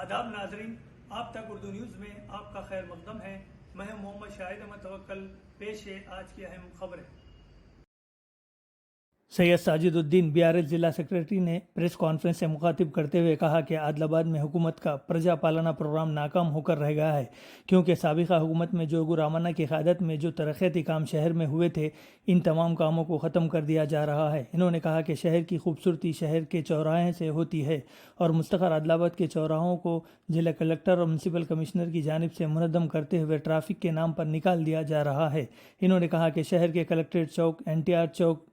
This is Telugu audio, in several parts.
आदाब नाजरीन, आप तक उर्दू न्यूज़ में आपका खैर मकदम है। मैं हूं मोहम्मद शाहिद अहमद तवक्कल। पेश है आज की अहम खबरें। सैयद साजिदुद्दीन बीआरएस जिला सेक्रेटरी ने प्रेस कॉन्फ्रेंस से मुखातिब करते हुए कहा कि आदिलाबाद में हुकूमत का प्रजा पालना प्रोग्राम नाकाम होकर रह गया है, क्योंकि साबिका हुकूमत में जोगू रामन्ना की क़यादत में जो तरक्याती काम शहर में हुए थे, इन तमाम कामों को ख़त्म कर दिया जा रहा है। इन्होंने कहा कि शहर की खूबसूरती शहर के चौराहे से होती है और मुस्तक़र आदिलाबाद के चौराहों को जिला कलेक्टर और म्यूनसिपल कमिश्नर की जानिब से मुनज़्ज़म करते हुए ट्रैफिक के नाम पर निकाल दिया जा रहा है। इन्होंने कहा कि शहर के कलेक्ट्रेट चौक, NTR चौक,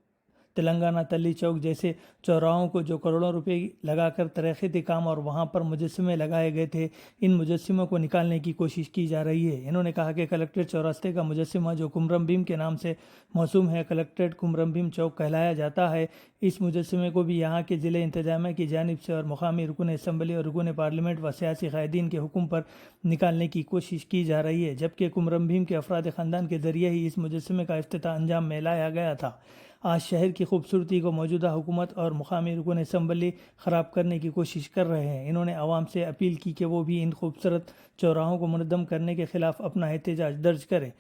तेलंगाना तल्ली चौक जैसे चौराहों को जो करोड़ों रुपए लगाकर तरक्याती काम और वहां पर मुजस्समे लगाए गए थे, इन मुजस्समों को निकालने की कोशिश की जा रही है। इन्होंने कहा कि कलेक्ट्रेट चौरास्ते का मुजस्समा जो कुमरम भीम के नाम से मौसूम है, कलेक्ट्रेट कुमरम भीम चौक कहलाया जाता है, इस मुजस्समे को भी यहाँ के ज़िले इंतजामिया की जानिब से और मुकामी रुकन असम्बली और रुकन पार्लियामेंट व सियासी क़ायदीन के हुक्म पर निकालने की कोशिश की जा रही है, जबकि कुमरम भीम के अफराद ख़ानदान के ज़रिए ही इस मुजस्समे का इफ्तिताह अंजाम में लाया गया था। आज शहर की खूबसूरती को मौजूदा हुकूमत और मुकामी रुकन असम्बली ख़राब करने की कोशिश कर रहे हैं। इन्होंने आवाम से अपील की कि वो भी इन खूबसूरत चौराहों को मुनज़्ज़म करने के ख़िलाफ़ अपना एहतजाज दर्ज करें।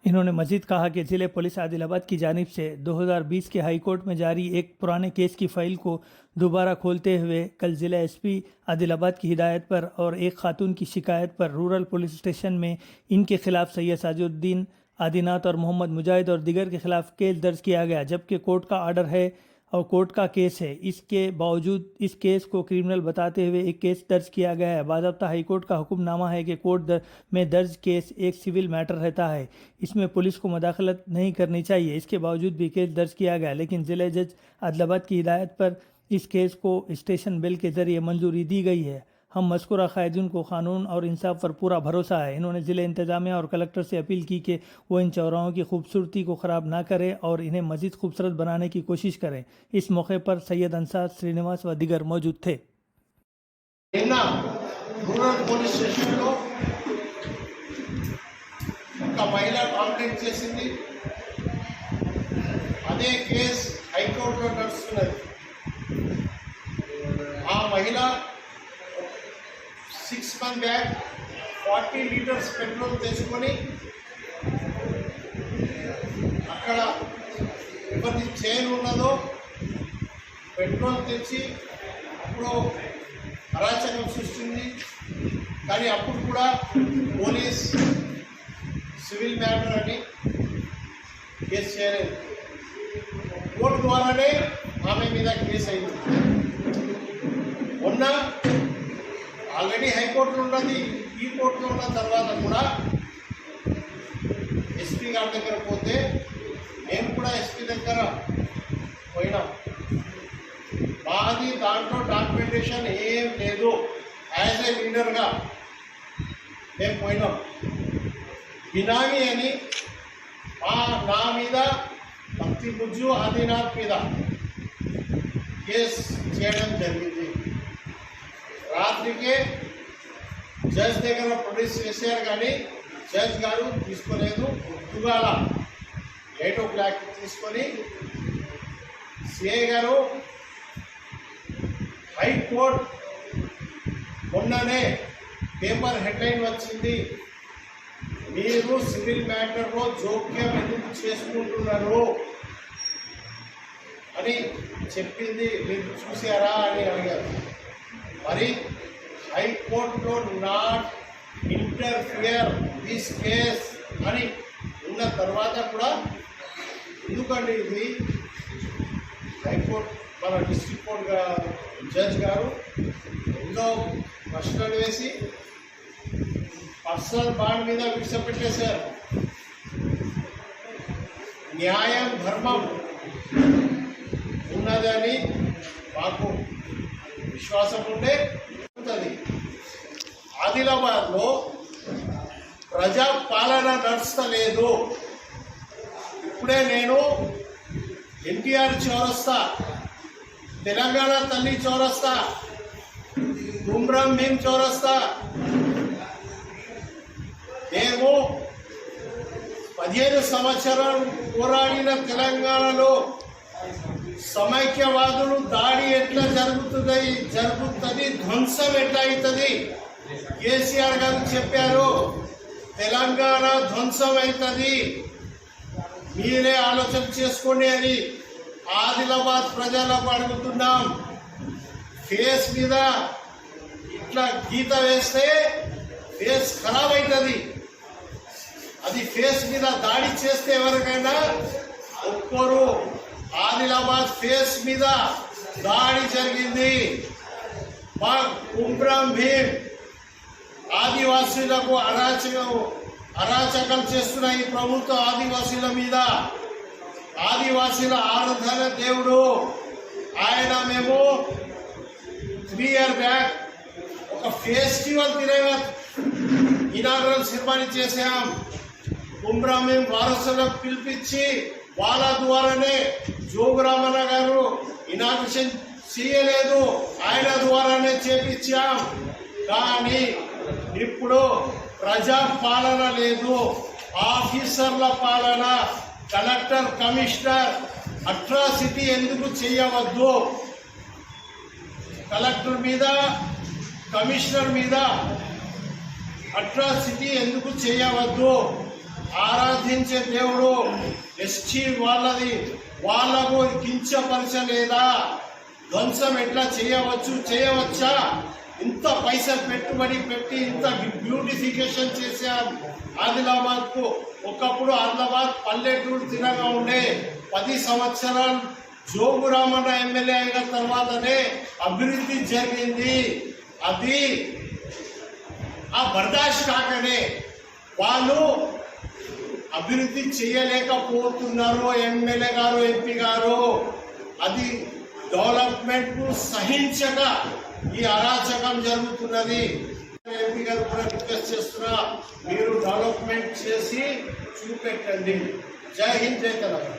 इन्होंने मज़ीद कहा कि ज़िले पुलिस आदिलाबाद की जानिब से 2020 के हाई कोर्ट में जारी एक पुराने केस की फ़ाइल को दोबारा खोलते हुए कल ज़िला SP आदिलाबाद की हिदायत पर और एक खातून की शिकायत पर रूरल पुलिस स्टेशन में इनके ख़िलाफ़ सैयद साजिदुद्दीन, आदिनाथ और मोहम्मद मुजाहिद और दिगर के ख़िलाफ़ केस दर्ज किया गया, जबकि कोर्ट का आर्डर है और कोर्ट का केस है। इसके बावजूद इस केस को क्रिमिनल बताते हुए एक केस दर्ज किया गया है। बाज़ाब्ता हाई कोर्ट का हुक्मनामा है कि कोर्ट में दर्ज केस एक सिविल मैटर रहता है, इसमें पुलिस को मदाखलत नहीं करनी चाहिए। इसके बावजूद भी केस दर्ज किया गया, लेकिन ज़िला जज आदिलाबाद की हिदायत पर इस केस को स्टेशन बिल के ज़रिए मंजूरी दी गई है। हम मज़कूरा क़ायदीन को क़ानून और इंसाफ पर पूरा भरोसा है। इन्होंने ज़िले इंतजामिया और कलेक्टर से अपील की कि वो इन चौराहों की खूबसूरती को ख़राब ना करें और इन्हें मज़ीद खूबसूरत बनाने की कोशिश करें। इस मौके पर सैयद अंसार, श्रीनिवास व दिगर मौजूद थे। रूरल पुलिस स्टेशन లో ఒక మహిళ కంప్లైంట్ చేసింది. అదే కేసు హైకోర్టులో నడుస్తున్నది. ఆ మహిళ 6 months బ్యాక్ 40 లీటర్స్ పెట్రోల్ తెచ్చుకొని అక్కడ ఎవరి చైన్ ఉన్నదో పెట్రోల్ తెచ్చి అప్పుడు అరాచకం సృష్టింది. కానీ అప్పుడు కూడా పోలీస్ సివిల్ మ్యాటర్ అని కేసు చేయలేదు. కోర్టు ద్వారానే ఆమె మీద కేసు అయింది. మొన్న ఆల్రెడీ హైకోర్టులో ఉన్నది, ఈ కోర్టులో ఉన్న తర్వాత కూడా SP గారి దగ్గర పోతే మేము కూడా SP దగ్గర పోయినాం. మాది దాంట్లో డాక్యుమెంటేషన్ ఏం లేదు. యాజ్ ఏ లీడర్గా మేము పోయినాం. బినామీ అని నా మీద భక్తి బుజ్జు ఆదినాథ్ మీద కేసు చేయడం జరిగింది. రాత్రికే జడ్జ్ దగ్గర ప్రొడ్యూస్ చేశారు, కానీ జడ్జ్ గారు తీసుకోలేదు. పొద్దుగాల 8 o'clock తీసుకొని CI గారు హైకోర్టు మొన్ననే పేపర్ హెడ్లైన్ వచ్చింది, మీరు సివిల్ మ్యాటర్లో జోక్యం ఎందుకు చేసుకుంటున్నారు అని చెప్పింది. మీరు చూసారా అని అడిగారు. మరి హైకోర్టులో నాట్ ఇంటర్ఫియర్ దిస్ కేస్ అని ఉన్న తర్వాత కూడా ఎందుకండి ఇది హైకోర్టు మన డిస్ట్రిక్ట్ కోర్టు జడ్జ్ గారు ఎన్నో ప్రశ్నలు వేసి పర్సనల్ బాండ్ మీద విడిచిపెట్టేశారు. న్యాయం ధర్మం ఉన్నదని మాకు విశ్వాసం ఉండే ఉంటుంది. ఆదిలాబాద్లో ప్రజా పాలన నడుస్తలేదు. ఇప్పుడే నేను NTR చౌరస్తా, తెలంగాణ తల్లి చౌరస్తా, కుమ్రం భీం చౌరస్తా మేము 15 సంవత్సరాలు పోరాడిన తెలంగాణలో సమైక్యవాదులు దాడి ఎట్లా జరుగుతుంది, ధ్వంసం ఎట్లా అవుతుంది. కేసీఆర్ గారు చెప్పారు తెలంగాణ ధ్వంసం అవుతుంది, మీరే ఆలోచన చేసుకోండి అని. ఆదిలాబాద్ ప్రజలకు అడుగుతున్నాం, ఫేస్ మీద ఇట్లా గీత వేస్తే ఫేస్ ఖరాబ్ అవుతుంది. అది ఫేస్ మీద దాడి చేస్తే ఎవరికైనా ఒక్కరు. ఆదిలాబాద్ ఫేస్ మీద దాడి జరిగింది. మా కుమ్రం భీం ఆదివాసీలకు అరాచకం చేస్తున్న ఈ ప్రభుత్వ ఆదివాసీల మీద, ఆదివాసీల ఆరాధన దేవుడు ఆయన. మేము 3 years బ్యాక్ ఒక ఫెస్టివల్ తిరగా ఇనాగరల్ సెరమనీ చేశాం. కుమ్రామీం వారసులకు పిలిపించి వాళ్ళ ద్వారానే జోగురామన్న గారు ఇనాగ్రేషన్ చేయలేదు, ఆయన ద్వారానే చేపించాం. కానీ ఇప్పుడు ప్రజా పాలన లేదు, ఆఫీసర్ల పాలన. కలెక్టర్, కమిషనర్ అట్రాసిటీ ఎందుకు చేయవద్దు? కలెక్టర్ మీద, కమిషనర్ మీద అట్రాసిటీ ఎందుకు చేయవద్దు? ఆరాధించే దేవుడు ఎస్టీ వాళ్ళది, వాళ్లకు కించపరచలేదా? ధ్వంసం ఎట్లా చేయవచ్చా? ఇంత పైసలు పెట్టుబడి పెట్టి ఇంత బ్యూటిఫికేషన్ చేశాం ఆదిలాబాద్ కు. ఒకప్పుడు ఆదిలాబాద్ పల్లెటూరు తినగా ఉండే. 10 సంవత్సరాలు జోగురామన్న ఎమ్మెల్యే అయిన తర్వాతనే అభివృద్ధి జరిగింది. అది ఆ బర్దాష్ కాకనే వాళ్ళు అభివృద్ధి చేయలేకపోతున్నారు. ఎమ్మెల్యే గారు, ఎంపీ గారు అది డెవలప్మెంట్ కు సహించక ఈ అరాచకం జరుగుతున్నది. ఎంపీ గారు కూడా రిక్వెస్ట్ చేస్తున్నా, మీరు డెవలప్మెంట్ చేసి చూపెట్టండి. జై హింద్, జై తెలంగాణ.